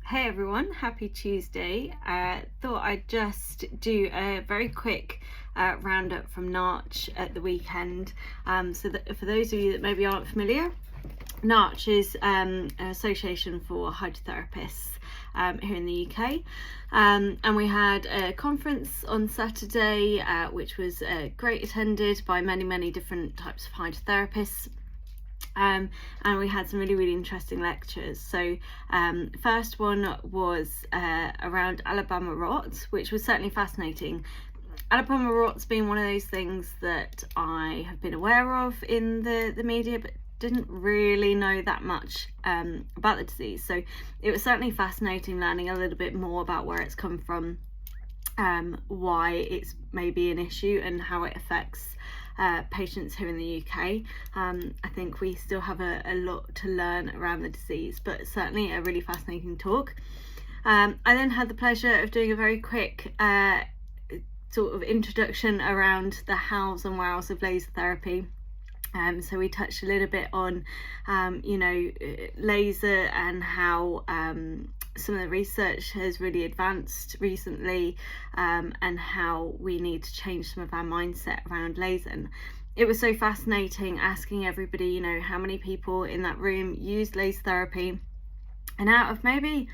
Hey everyone, happy Tuesday. Thought I'd just do a very quick roundup from NARCH at the weekend. So that for those of you that maybe aren't familiar, NARCH is an association for hydrotherapists here in the UK. And we had a conference on Saturday, which was great, attended by many different types of hydrotherapists. And we had some really interesting lectures. So first one was around Alabama rot, which was certainly fascinating. Alabama rot's been one of those things that I have been aware of in the media, but didn't really know that much about the disease. So it was certainly fascinating learning a little bit more about where it's come from, why it's maybe an issue and how it affects patients here in the UK. I think we still have a lot to learn around the disease, but certainly a really fascinating talk. I then had the pleasure of doing a very quick sort of introduction around the hows and wows of laser therapy. So we touched a little bit on laser and how some of the research has really advanced recently, and how we need to change some of our mindset around laser. And it was so fascinating asking everybody, how many people in that room used laser therapy, and out of maybe,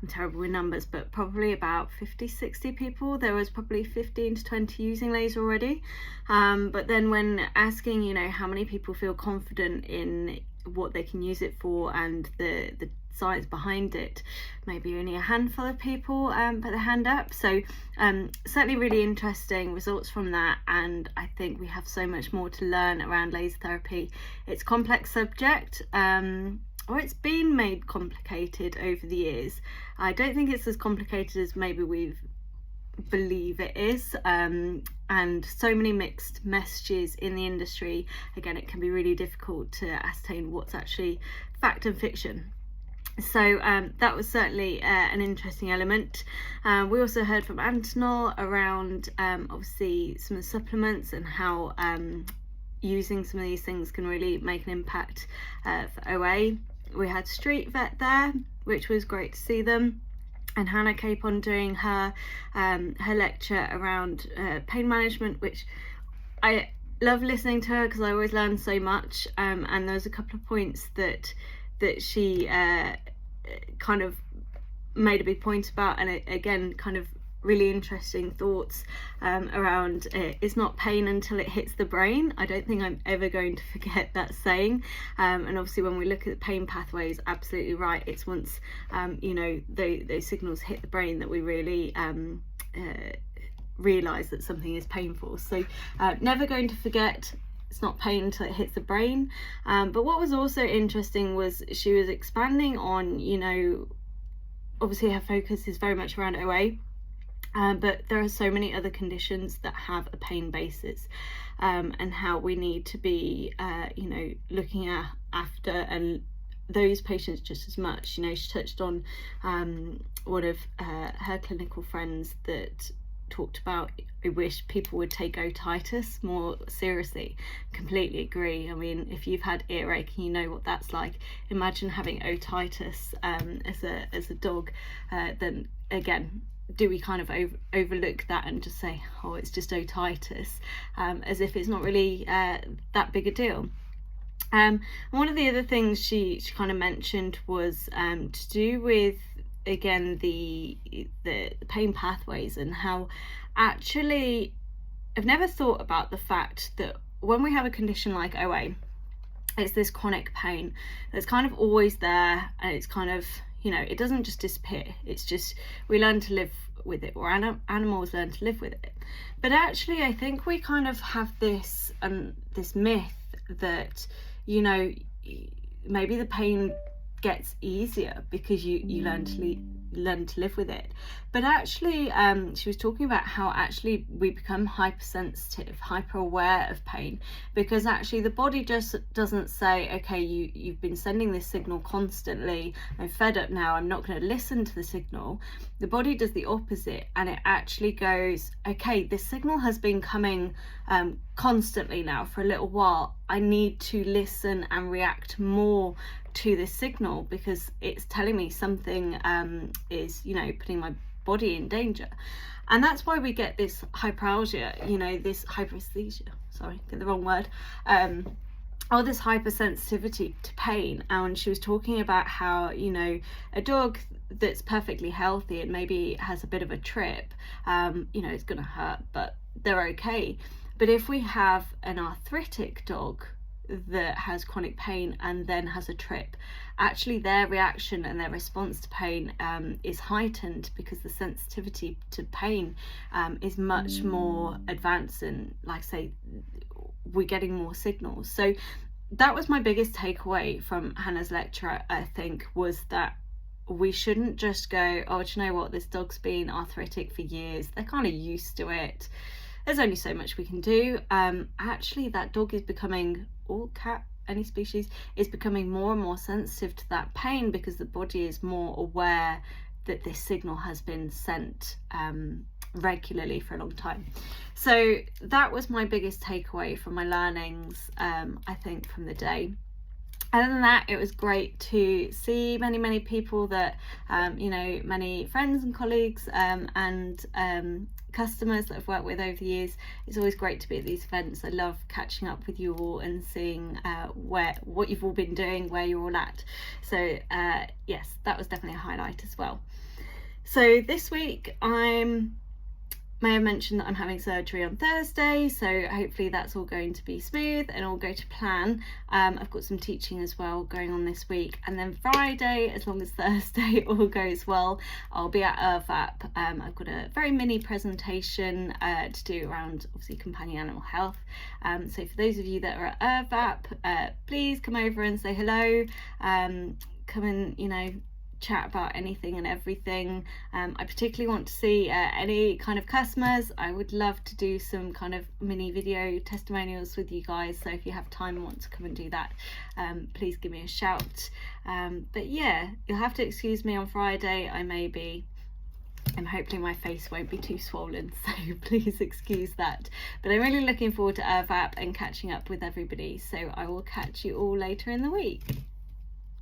I'm terrible with numbers, but probably about 50-60 people, there was probably 15 to 20 using laser already. But then when asking, how many people feel confident in what they can use it for and the science behind it, maybe only a handful of people put their hand up. So certainly really interesting results from that, and I think we have so much more to learn around laser therapy. It's a complex subject, or it's been made complicated over the years. I don't think it's as complicated as maybe we believe it is, and so many mixed messages in the industry. Again, it can be really difficult to ascertain what's actually fact and fiction. So that was certainly an interesting element. We also heard from Antonol around obviously some of the supplements and how using some of these things can really make an impact for OA. We had Street Vet there, which was great to see them, and Hannah kept on doing her lecture around pain management, which I love listening to her because I always learn so much, and there was a couple of points that she kind of made a big point about, and again kind of really interesting thoughts around it's not pain until it hits the brain. I don't think I'm ever going to forget that saying, and obviously when we look at the pain pathways, absolutely right, it's once those signals hit the brain that we really realize that something is painful. So never going to forget, it's not pain until it hits the brain. But what was also interesting was she was expanding on, obviously her focus is very much around OA, but there are so many other conditions that have a pain basis, and how we need to be looking after and those patients just as much. She touched on one of her clinical friends that talked about, I wish people would take otitis more seriously. Completely agree. I mean, if you've had earache and you know what that's like, imagine having otitis as a dog. Then again, do we kind of overlook that and just say, oh, it's just otitis, as if it's not really that big a deal. One of the other things she kind of mentioned was to do with, again, the pain pathways, and how actually I've never thought about the fact that when we have a condition like OA, it's this chronic pain that's kind of always there, and it's kind of, it doesn't just disappear, it's just we learn to live with it, or animals learn to live with it. But actually I think we kind of have this myth that maybe the pain gets easier because you learn to live with it. But actually she was talking about how actually we become hypersensitive, hyper aware of pain, because actually the body just doesn't say, okay, you've been sending this signal constantly, I'm fed up now, I'm not going to listen to the signal. The body does the opposite, and it actually goes, okay, this signal has been coming constantly now for a little while, I need to listen and react more to this signal, because it's telling me something is, you know, putting my body in danger. And that's why we get this hyperalgia, you know, this hyperesthesia, sorry, get the wrong word, or this hypersensitivity to pain. And she was talking about how, you know, a dog that's perfectly healthy and maybe has a bit of a trip, you know, it's gonna hurt, but they're okay. But if we have an arthritic dog that has chronic pain and then has a trip, actually their reaction and their response to pain is heightened, because the sensitivity to pain is much more advanced, and like I say, we're getting more signals. So that was my biggest takeaway from Hannah's lecture, I think, was that we shouldn't just go, oh, do you know what, this dog's been arthritic for years, they're kind of used to it, there's only so much we can do. Actually, that dog is becoming, or cat, any species, is becoming more and more sensitive to that pain, because the body is more aware that this signal has been sent regularly for a long time. So that was my biggest takeaway from my learnings, I think, from the day. Other than that, it was great to see many people that, you know, many friends and colleagues and customers that I've worked with over the years. It's always great to be at these events. I love catching up with you all and seeing what you've all been doing, where you're all at. So yes, that was definitely a highlight as well. So this week may have mentioned that I'm having surgery on Thursday, so hopefully that's all going to be smooth and all go to plan. I've got some teaching as well going on this week, and then Friday, as long as Thursday all goes well, I'll be at IRVAP. I've got a very mini presentation to do around, obviously, companion animal health. So for those of you that are at IRVAP, please come over and say hello. Come and, you know, chat about anything and everything. I particularly want to see any kind of customers. I would love to do some kind of mini video testimonials with you guys, so if you have time and want to come and do that, please give me a shout. But yeah, you'll have to excuse me on Friday. I may be, and hopefully my face won't be too swollen, so please excuse that. But I'm really looking forward to IRVAP and catching up with everybody, so I will catch you all later in the week.